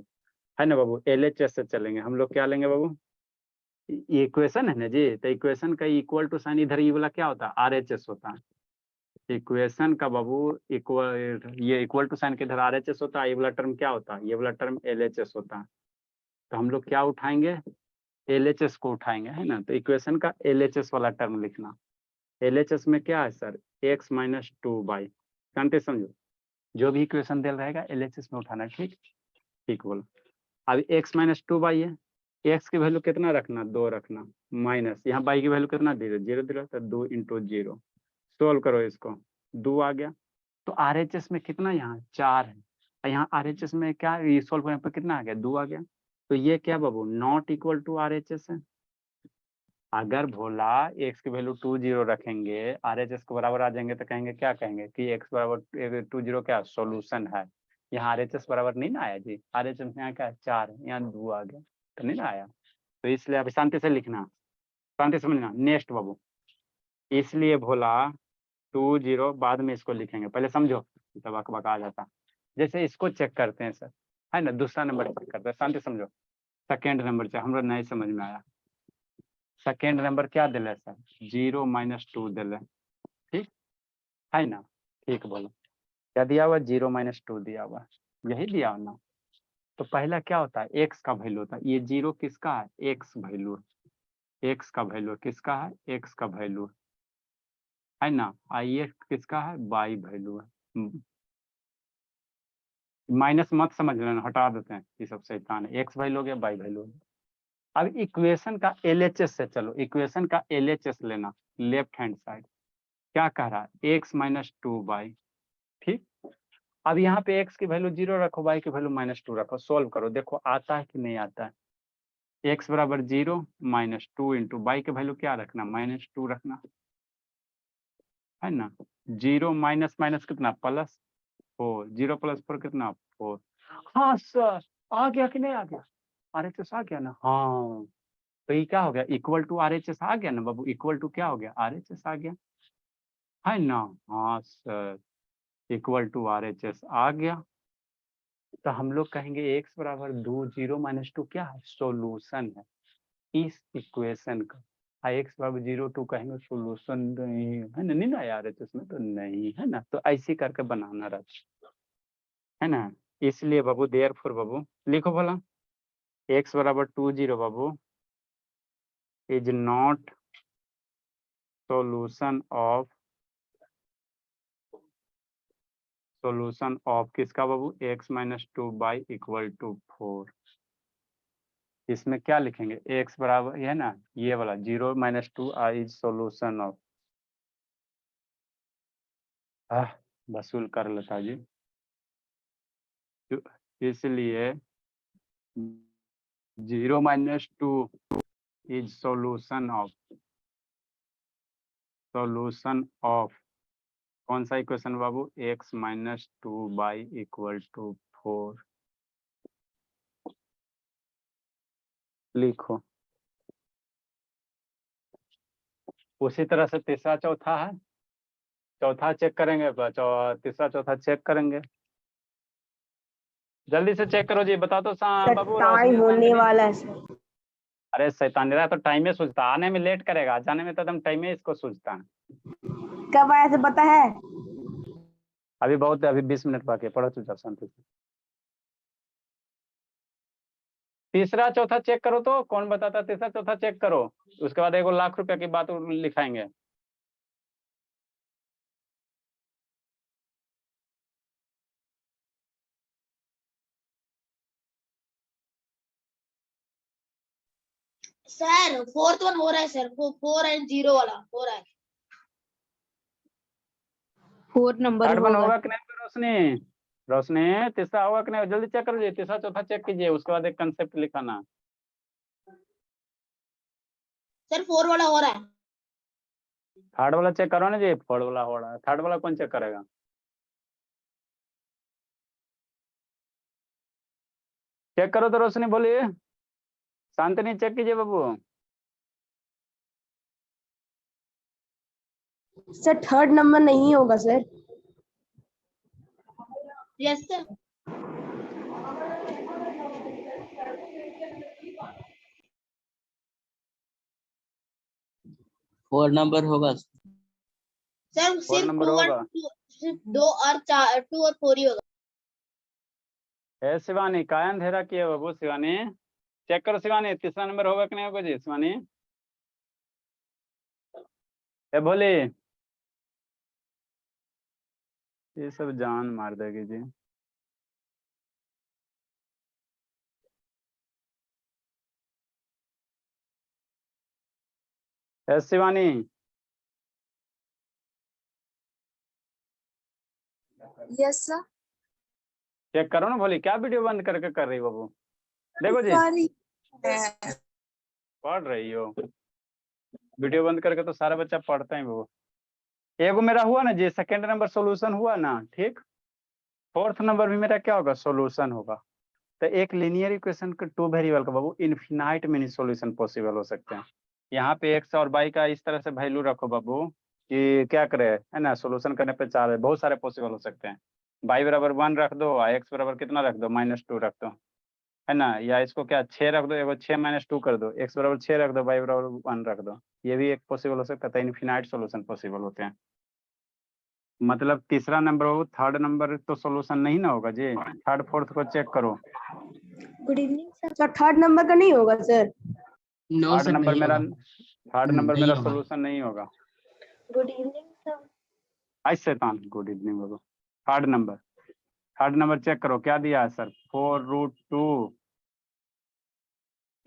है ना बाबू। LHS से चलेंगे हम लोग, क्या लेंगे बाबू, ये इक्वेशन है ना जी, तो इक्वेशन का इक्वल टू साइन इधर ये वाला क्या होता है, RHS होता है। इक्वेशन का बाबू इक्वल, ये इक्वल टू साइन के इधर RHS होता है, ये वाला टर्म क्या होता है, ये वाला टर्म LHS होता है। तो हम लोग क्या उठाएंगे, LHS को उठाएंगे, है ना। तो इक्वेशन का LHS वाला टर्म लिखना, LHS में क्या है सर, x माइनस 2y, शांति समझो, जो भी इक्वेशन दिया रहेगा LHS में उठाना, ठीक, ठीक बोलो। अब x माइनस 2y है, x की वैल्यू कितना रखना, 2 रखना, माइनस यहाँ y की वैल्यू कितना दे दो, 0 दिला, तो 2 इंटू 0, सोल्व करो इसको, 2 आ गया। तो RHS में कितना, यहाँ 4 है, और यहाँ RHS में क्या, ये सोल्व करने पर कितना आ गया, 2 आ गया। तो ये क्या बाबू, नॉट इक्वल टू RHS है। अगर भोला x की वैल्यू 2 0 रखेंगे, RHS के बराबर आ जाएंगे, तो कहेंगे क्या, कहेंगे कि x बराबर 2 0 क्या सॉल्यूशन है। यहाँ RHS बराबर नहीं ना आया जी, RHS यहाँ क्या 4 है, यहाँ 2 आ गया, तो नहीं ना आया। तो इसलिए अभी शांति से लिखना, शांति से समझना। नेक्स्ट बाबू, इसलिए भोला 2 0, बाद में इसको लिखेंगे, पहले समझो तब अकबक आ जाता। जैसे इसको चेक करते हैं सर, है ना, दूसरा नंबर चेक करते हैं, शांति समझो। सेकेंड नंबर से हमरा नहीं समझ में आया, सेकेंड नंबर क्या दिले सर, 0 माइनस 2 दिले, ठीक है ना, ठीक बोलो, क्या दिया हुआ, 0 माइनस 2 दिया हुआ, यही दिया हुआ ना। तो पहला क्या होता है, x का वैल्यू होता है, ये 0 किसका है, x वैल्यू, x का वैल्यू किसका है, x का वैल्यू, है ना। ये किसका है, y वैल्यू है। माइनस मत समझ लेना, हटा देते हैं, ये सब शैतान है, x वैल्यू हो गया, y वैल्यू हो गया। अब इक्वेशन का LHS से चलो, इक्वेशन का LHS लेना, लेफ्ट हैंड साइड क्या कह रहा है, x माइनस 2y, ठीक। अब यहाँ पे x की वैल्यू 0 रखो, y की वैल्यू माइनस 2 रखो, सोल्व करो, देखो आता है कि नहीं आता है। x बराबर 0 माइनस 2 इंटू y की वैल्यू क्या रखना, माइनस 2 रखना, है ना। 0 माइनस माइनस कितना, प्लस 4, 0 प्लस 4 कितना, 4। हाँ सर, आ गया कि नहीं आ गया, RHS आ गया ना, हाँ। तो ये क्या हो गया, इक्वल टू RHS आ गया ना बाबू, इक्वल टू क्या हो गया, RHS आ गया, है ना। हाँ सर, इक्वल टू RHS आ गया। तो हम लोग कहेंगे x बराबर 2 0 माइनस 2 क्या है, सॉल्यूशन है इस इक्वेशन का। x बराबर 0 2 कहेंगे सॉल्यूशन नहीं है ना, नहीं ना यार इसमें तो नहीं है ना, तो ऐसे करके बनाना रहता है ना। इसलिए बाबू देयरफॉर बाबू लिखो भला, x बराबर 2 0 बाबू इज नॉट सॉल्यूशन ऑफ किसका बाबू, x minus 2y equal to 4। इसमें क्या लिखेंगे, x बराबर है ना, ये वाला 0 माइनस 2 इज सॉल्यूशन ऑफ, वसूल कर लेता जी। तो इसलिए 0 माइनस 2 इज सॉल्यूशन ऑफ कौन सा इक्वेशन बाबू, x minus 2y equal to 4। लिखो उसी तरह से तीसरा चौथा है, चौथा चेक करेंगे, तीसरा चौथा चेक करेंगे। जल्दी से चेक करो जी, बता दो सर बाबू टाइम रोशनी होने चांदनी। वाला है सर। अरे शैतान रहा तो टाइम में सूझता, आने में लेट करेगा, जाने में तो एकदम टाइम में इसको सूझता है। कब आया सर पता है? अभी बहुत है, अभी 20 मिनट बाकी है, पढ़ो चुपचाप शांति से। तीसरा चौथा चेक करो, तो कौन बताता? तीसरा चौथा चेक करो, उसके बाद 1,00,000 रुपया की बात लिखाएंगे। सर फोर्थ वन हो रहा है सर, 4 एंड 0 वाला हो रहा है। 4 नंबर थर्ड वन होगा। होगा कि नहीं होगा रोशनी? रोशनी तीसरा होगा कि नहीं? जल्दी चेक कर लीजिए, तीसरा चौथा चेक कीजिए, उसके बाद एक कंसेप्ट लिखाना। सर 4 वाला हो रहा है। थर्ड वाला चेक करो ना जी, फोर्थ वाला हो रहा है, थर्ड वाला कौन चेक करेगा? चेक करो तो रोशनी बोलिए, शांतनी चेक कीजिए बाबू। सर थर्ड नंबर नहीं होगा sir. Yes sir. Four number होगा। सर फोर सिर्फ नंबर 2 होगा। सिर्फ 2 और 4, 2 और 4 ही होगा। है शिवानी, काय अंधेरा किया बाबू? शिवानी चेक करो, शिवानी तीसरा नंबर होगा कि नहीं होगा जी? शिवानी ए बोली, ये सब जान मार देगी जी। है शिवानी, यस सर। चेक करो ना बोली, क्या वीडियो बंद करके कर रही बाबू? देखो जी, सॉरी। पढ़ रही हो, वीडियो बंद करके तो सारा बच्चा पढ़ता ही बाबू। एगो मेरा हुआ ना जी, सेकेंड नंबर सॉल्यूशन हुआ ना, ठीक। फोर्थ नंबर भी मेरा क्या होगा? सॉल्यूशन होगा। तो एक लीनियर इक्वेशन के 2 वेरिएबल का बाबू इन्फिनाइट मेनी सॉल्यूशन पॉसिबल हो सकते हैं। यहाँ पे एक्स और वाई का इस तरह से वैल्यू रखो बाबू कि क्या करे, है ना, सॉल्यूशन करने पे चार बहुत सारे पॉसिबल हो सकते हैं। वाई बराबर 1 रख दो और एक्स बराबर कितना रख दो? -2 रख दो, है ना, या इसको क्या 6 रख दो, एगो 6 - 2 कर दो, एक्स बराबर 6 रख दो, वाई बराबर 1 रख दो। ये भी एक पॉसिबल हो सकता है, इन्फिनाइट सॉल्यूशन पॉसिबल होते हैं। मतलब तीसरा नंबर हो, थर्ड नंबर तो सॉल्यूशन नहीं ना होगा जी, थर्ड फोर्थ को चेक करो। Good evening sir. Sir third number का नहीं होगा sir. No third sir number नहीं मेरा, होगा। थर्ड नंबर नहीं मेरा होगा। सॉल्यूशन नहीं होगा। Good evening sir. आई शैतान, गुड इवनिंग बाबू। थर्ड नंबर चेक करो, क्या दिया है सर? 4√2।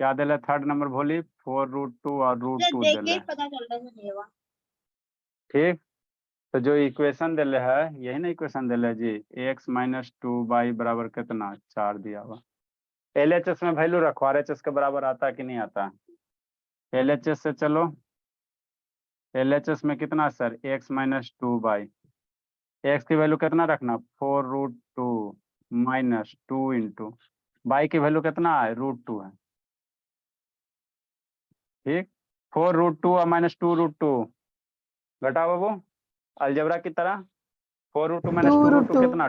क्या दिला थर्ड नंबर भोली? 4√2 और सर √2 देख के दिला ही है, पता चल रहा है नहीं होगा। ठीक। तो जो इक्वेशन दिले है, यही ना इक्वेशन दिले है जी, x - 2y बराबर कितना? 4 दिया हुआ। LHS में वैल्यू रखो, RHS के बराबर आता है कि नहीं आता है? LHS से चलो, LHS में कितना सर? x - 2y, x की वैल्यू कितना रखना? 4√2 - 2 इंटू y की वैल्यू कितना है? √2 है, ठीक। 4√2 और -2√2 घटाओ बाबू अलजेब्रा की तरह। 4√2 - 2√2 2√2। कितना?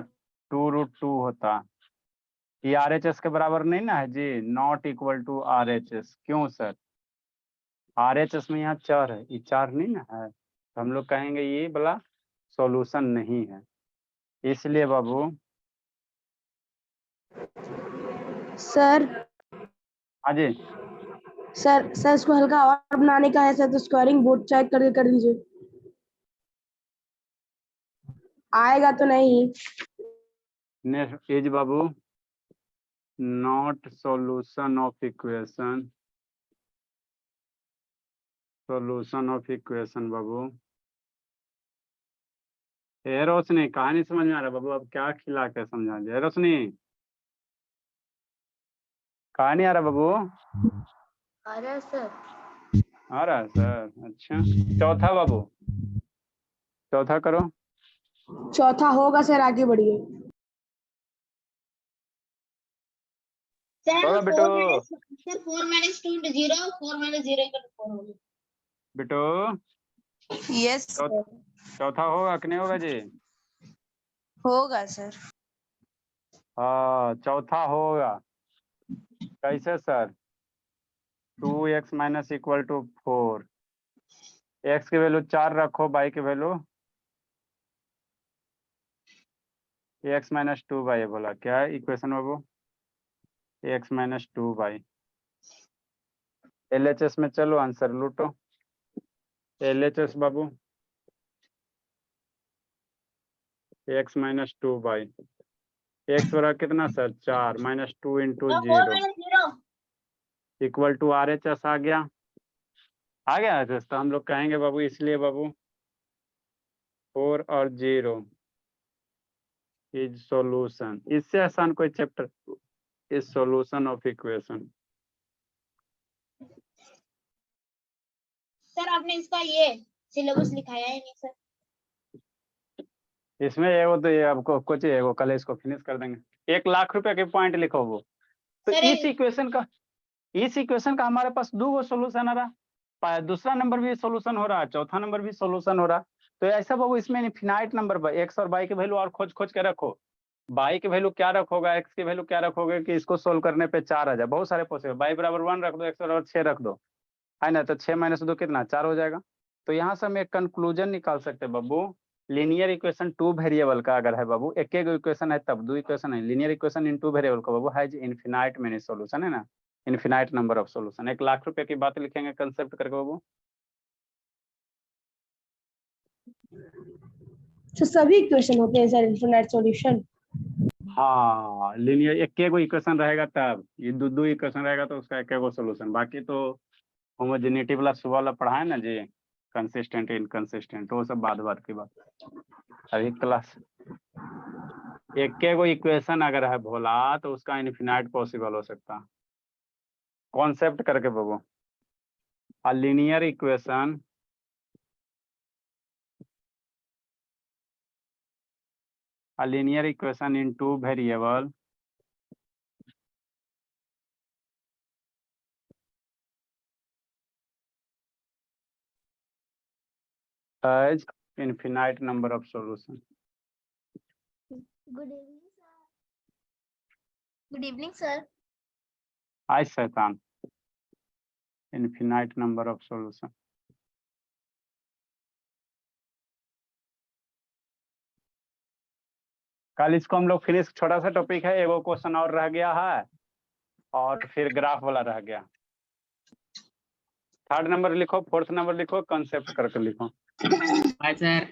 2√2 होता। ये RHS के बराबर नहीं ना है जी, नॉट इक्वल टू RHS। क्यों सर? RHS में यहाँ 4 है, ये 4 नहीं ना है, तो हम लोग कहेंगे ये वाला सॉल्यूशन नहीं है। इसलिए बाबू, सर हाँ जी, सर इसको हल्का और बनाने का है सर, तो स्क्वायरिंग बोर्ड चेक करके कर दीजिए। आएगा तो नहीं। नेक्स्ट इज बाबू not solution of equation, solution of equation बाबू। ए रोशनी, कहानी समझ में आ रहा है बाबू? अब क्या खिला के समझा दिया रोशनी? कहानी आ रहा बाबू? आ रहा है सर। आ रहा है सर, अच्छा। चौथा बाबू, चौथा करो। चौथा होगा सर, आगे बढ़िए। सर होगा 4 बेटो, - 2 into 0, 4 - 0 = 4 होगा। बेटो यस चौथा होगा कि नहीं होगा जी? होगा सर। हाँ चौथा होगा। कैसे sir? 2x minus equal to 4, x की वैल्यू 4 रखो, y की वैल्यू x माइनस 2y बोला। क्या है इक्वेशन बाबू? x minus 2y। LHS में चलो आंसर लूटो। LHS बाबू x माइनस 2y, x बराबर कितना sir? 4 minus 2 into 4 zero minus 0 equal to RHS आ गया। आ गया RHS तो हम लोग कहेंगे बाबू, इसलिए बाबू 4 और 0 इज सॉल्यूशन। इससे आसान कोई chapter is solution of equation. Sir आपने इसका ये सिलेबस लिखाया है नहीं सर? इसमें ये वो तो ये आपको कुछ है वो, कल इसको फिनिश कर देंगे। 1 लाख रुपए के पॉइंट लिखो वो। तो सर इस इक्वेशन का हमारे पास 2 सोल्यूशन आ रहा, दूसरा नंबर भी सोल्यूशन हो रहा है, चौथा नंबर भी सोल्यूशन हो रहा। तो ऐसा बाबू इसमें इनफिनाइट नंबर एक्स और वाई की वैल्यू और खोज खोज के रखो। वाई की वैल्यू क्या रखोगे, एक्स की वैल्यू क्या रखोगे कि इसको सोल्व करने पे 4 आ जाए। बहुत सारे पॉसिबल, वाई बराबर 1 रख दो, एक्स बराबर 6 रख दो, है ना? तो 6 माइनस 2 कितना? 4 हो जाएगा। तो यहाँ से हम एक कंक्लूजन निकाल सकते हैं बाबू, लीनियर इक्वेशन 2 वेरिएबल का अगर है बाबू, एक इक्वेशन है तब 2 इक्वेशन है, लीनियर इक्वेशन इन 2 वेरिएबल का बाबू हैज इनफिनाइट मेनी सॉल्यूशन, है ना? Infinite number of solution. 1 lakh रुपए की बात लिखेंगे कंसेप्ट करके बाबू। तो सभी इक्वेशन होते हैं सर इनफिनाइट सॉल्यूशन? हाँ लीनियर एक इक्वेशन रहेगा तब, ये दो इक्वेशन रहेगा तो उसका एक सॉल्यूशन। बाकी तो होमोजेनिटी वाला सुबह वाला पढ़ा है ना जी, कंसिस्टेंट इनकंसिस्टेंट, वो सब बाद की बात। अभी क्लास एक इक्वेशन अगर है भोला तो उसका इनफिनाइट पॉसिबल हो सकता। कॉन्सेप्ट करके बाबू, a linear equation in 2 variable has infinite number of solution. Good evening, sir. Good evening, sir. I शैतान, infinite number of solution. कल इसको हम लोग फिनिश, छोटा सा टॉपिक है, एगो क्वेश्चन और रह गया है और फिर ग्राफ वाला रह गया। 3rd नंबर लिखो, 4th नंबर लिखो, कंसेप्ट करके लिखो। Hi sir.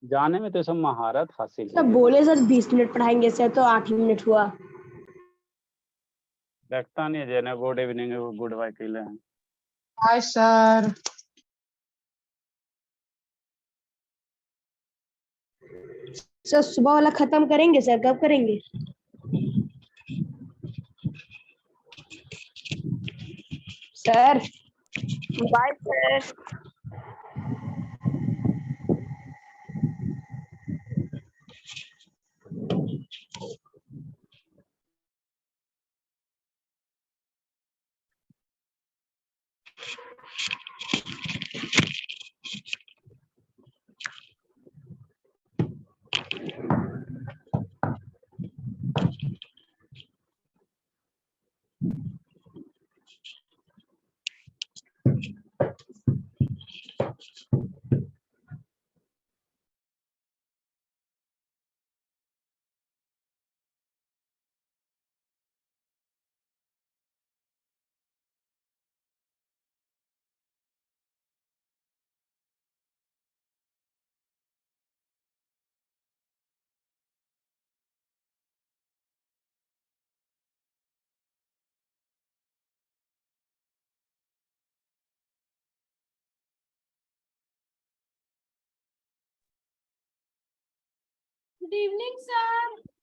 जाने में तो सब महारत हासिल सर बोले सर 20 मिनट पढ़ाएंगे सर, तो 8 मिनट हुआ। देखता नहीं जेने गुड इवनिंग गुड बाय कहले हैं। Hi sir. सर सुबह वाला खत्म करेंगे सर, कब करेंगे? Sir bye sir. Good evening, sir.